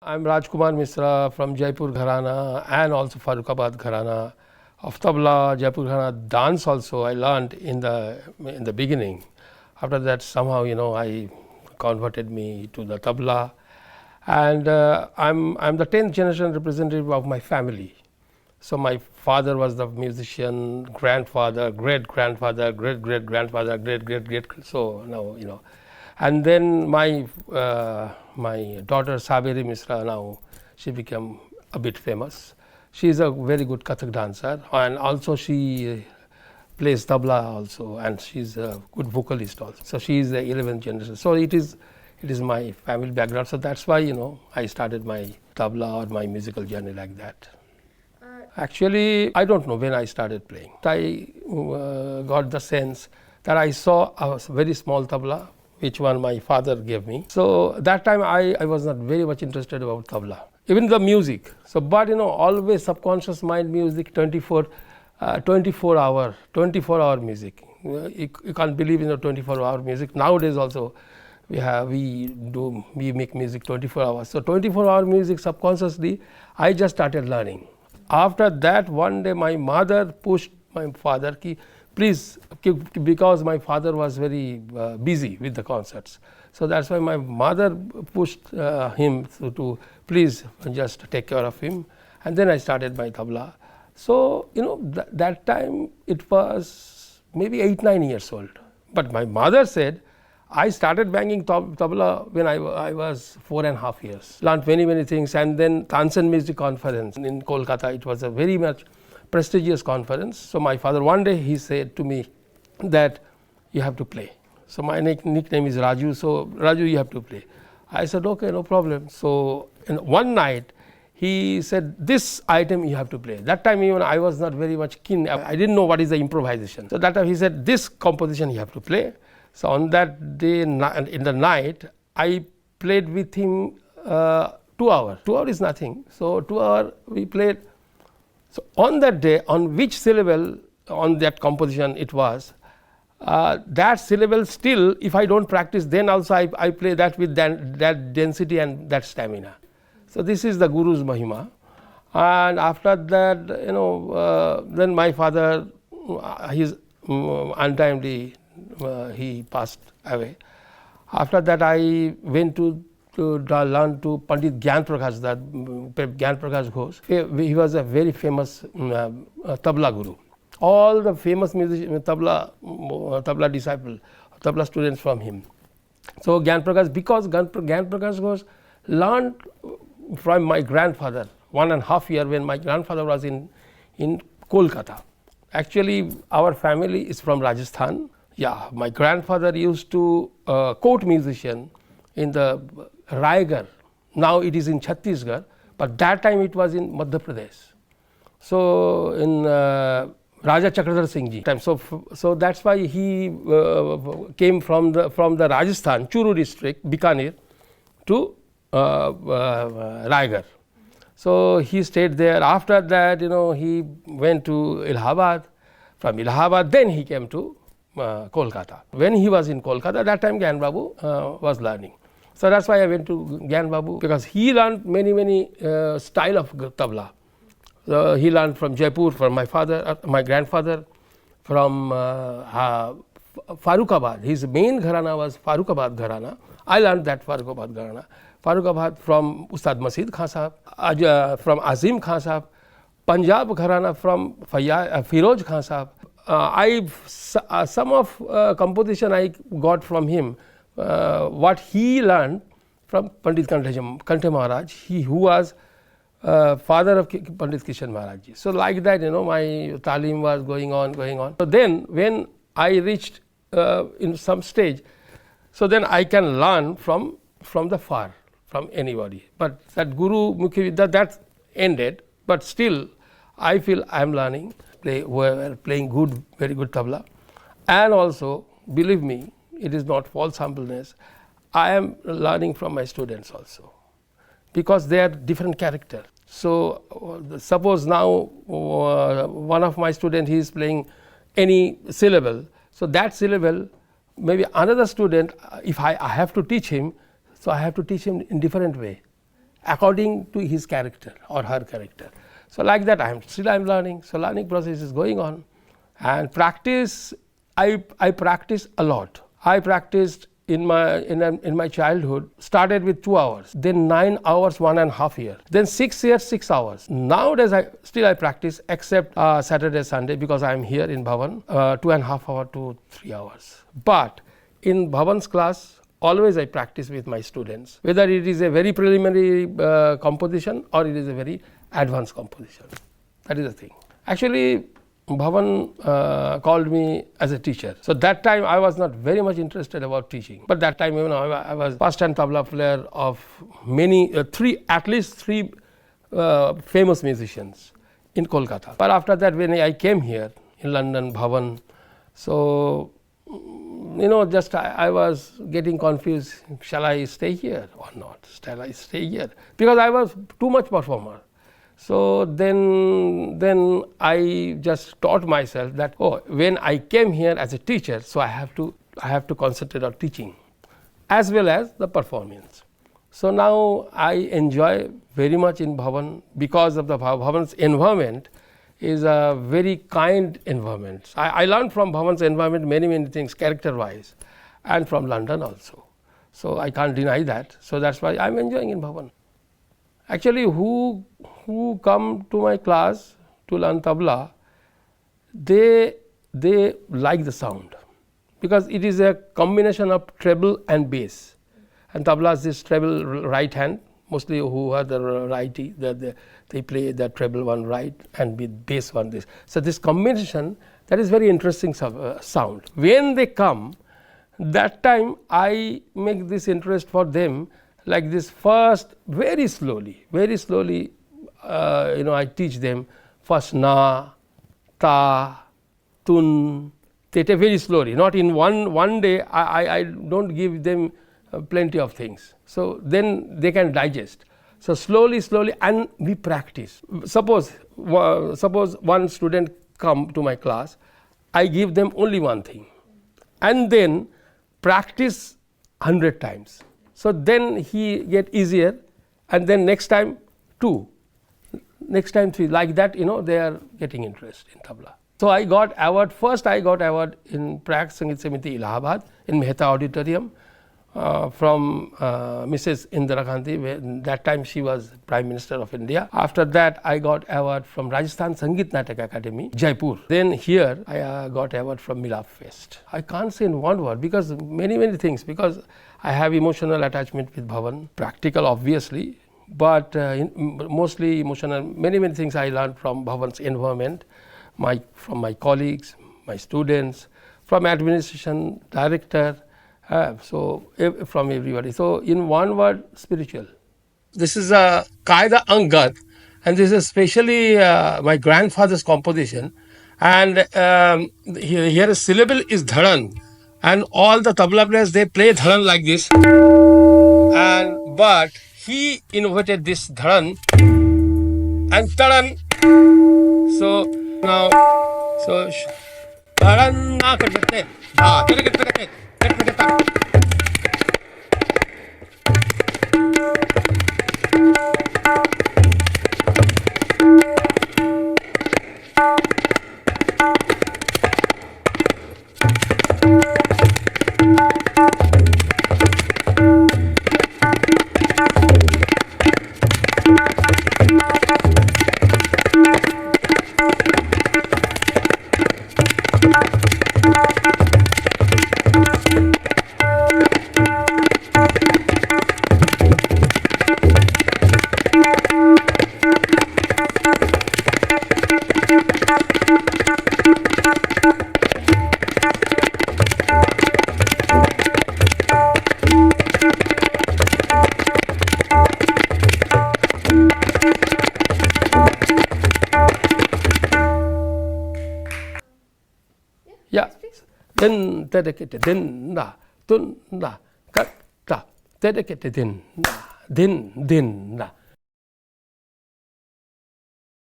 I'm Rajkumar Misra from Jaipur Gharana and also Farrukhabad Gharana. Of Tabla, Jaipur Gharana dance also I learned in the beginning. After that somehow I converted me to the Tabla, and I'm the 10th generation representative of my family. So my father was the musician, grandfather, great grandfather, great great grandfather, great great great. So now and then my daughter Saberi Misra, now she became a bit famous. She is a very good Kathak dancer, and also she plays tabla also, and she's a good vocalist also. So she is the 11th generation. So it is my family background. So that's why I started my tabla or my musical journey like that. Actually, I don't know when I started playing. I got the sense that I saw a very small tabla, which one my father gave me. So that time I was not very much interested about tabla, even the music. So but always subconscious mind music, 24 hour music. You can't believe 24-hour music. Nowadays also we make music 24 hours. So 24-hour music subconsciously I just started learning. After that, one day my mother pushed my father ki please, because my father was very busy with the concerts. So that's why my mother pushed him to please just take care of him. And then I started my tabla. So that time it was maybe 8-9 years old. But my mother said I started banging tabla when I was 4.5 years. Learned many things, and then Tansen Music Conference in Kolkata. It was a very much prestigious conference. So my father one day he said to me that you have to play. So my nickname is Raju. So Raju, you have to play. I said okay, no problem. So one night he said this item you have to play. That time even I was not very much keen. I didn't know what is the improvisation. So that time he said this composition you have to play. So on that day in the night I played with him 2 hours. 2 hours is nothing. So 2 hours we played. So on that day, on which syllable on that composition it was, that syllable still, if I don't practice, then also I play that with that density and that stamina. So this is the Guru's Mahima. And after that, then my father, he's untimely, he passed away. After that, I went to learn to Pandit Prakash Ghosh. He was a very famous tabla guru. All the famous musicians, tabla disciples, tabla students from him. So because Gyan Prakash Ghosh learned from my grandfather 1.5 years when my grandfather was in Kolkata. Actually, our family is from Rajasthan. Yeah, my grandfather used to court musician in the Raigarh. Now it is in Chhattisgarh, but that time it was in Madhya Pradesh. So in Raja Chakradhar Singh ji time. So that's why he came from the Rajasthan Churu district, Bikaner, to Raigarh. So he stayed there. After that, he went to Allahabad. From Allahabad, then he came to Kolkata. When he was in Kolkata, that time Gyan Babu was learning. So that's why I went to Gyan Babu, because he learned many style of tabla. He learned from Jaipur, from my grandfather, from Farrukhabad. His main gharana was Farrukhabad Gharana. I learned that Farrukhabad Gharana. Farrukhabad from Ustad Masjid Khan Sahab, from Azim Khan Sahab, Punjab Gharana from Firoz Khan Sahab. Some of composition I got from him. What he learned from Pandit Kanthe Maharaj, who was father of Pandit Kishan Maharaj. So like that, my talim was going on. So then when I reached in some stage, so then I can learn from the far, from anybody. But that Guru Mukhi Vidya, that ended. But still, I feel I am learning, playing good, very good tabla. And also, believe me, it is not false humbleness. I am learning from my students also, because they are different character. So suppose now one of my students, he is playing any syllable. So that syllable, maybe another student, if I have to teach him, so I have to teach him in different way. according to his character or her character. So, like that I am learning. So, learning process is going on, and practice, I practice a lot. I practiced in my childhood, started with 2 hours, then 9 hours 1.5 years, then 6 years 6 hours. Nowadays I practice except Saturday, Sunday, because I am here in Bhavan, 2.5 hours to 3 hours. But in Bhavan's class, always I practice with my students, whether it is a very preliminary composition or it is a very advanced composition. That is the thing. Actually, Bhavan called me as a teacher. So that time I was not very much interested about teaching. But that time, I was first-hand tabla player of many, at least three famous musicians in Kolkata. But after that, when I came here in London, Bhavan, so just I was getting confused. Shall I stay here or not? Shall I stay here? Because I was too much performer. So then I just taught myself that when I came here as a teacher, so I have to concentrate on teaching as well as the performance. So now I enjoy very much in Bhavan because of the Bhavan's environment is a very kind environment. I learned from Bhavan's environment many things character wise, and from London also. So I can't deny that. So that's why I'm enjoying in Bhavan. Actually, who come to my class to learn tabla, they like the sound, because it is a combination of treble and bass, and tabla is this treble right hand, mostly who are the righty, they play the treble one right and with bass one this. So this combination, that is very interesting sound. When they come, that time I make this interest for them like this. First, very slowly, I teach them first na, ta, tun, theta, very slowly. Not in one day. I don't give them plenty of things. So then they can digest. So slowly, and we practice. Suppose one student come to my class, I give them only one thing, and then practice 100 times. So then he get easier, and then next time 2, next time 3, like that, they are getting interest in tabla. So I got award. First I got award in Prag Sangeet Samiti, Allahabad, in Mehta Auditorium from Mrs. Indira Gandhi. That time she was Prime Minister of India. After that I got award from Rajasthan Sangeet Natak Academy, Jaipur. Then here I got award from Milap Fest. I can't say in one word because many things, because I have emotional attachment with Bhavan, practical obviously, but mostly emotional. Many things I learned from Bhavan's environment, from my colleagues, my students, from administration, director, from everybody. So in one word, spiritual. This is a Qaida Angad, and this is especially my grandfather's composition. And here a syllable is dharan, and all the tabla players, they play dharan like this. But he innovated this dharan and taran. So now, dharan na kar sakte, da tere kar sakte, tere ta. Then dedicate, then na, tun na, kat ta, dedicate, then na, then na.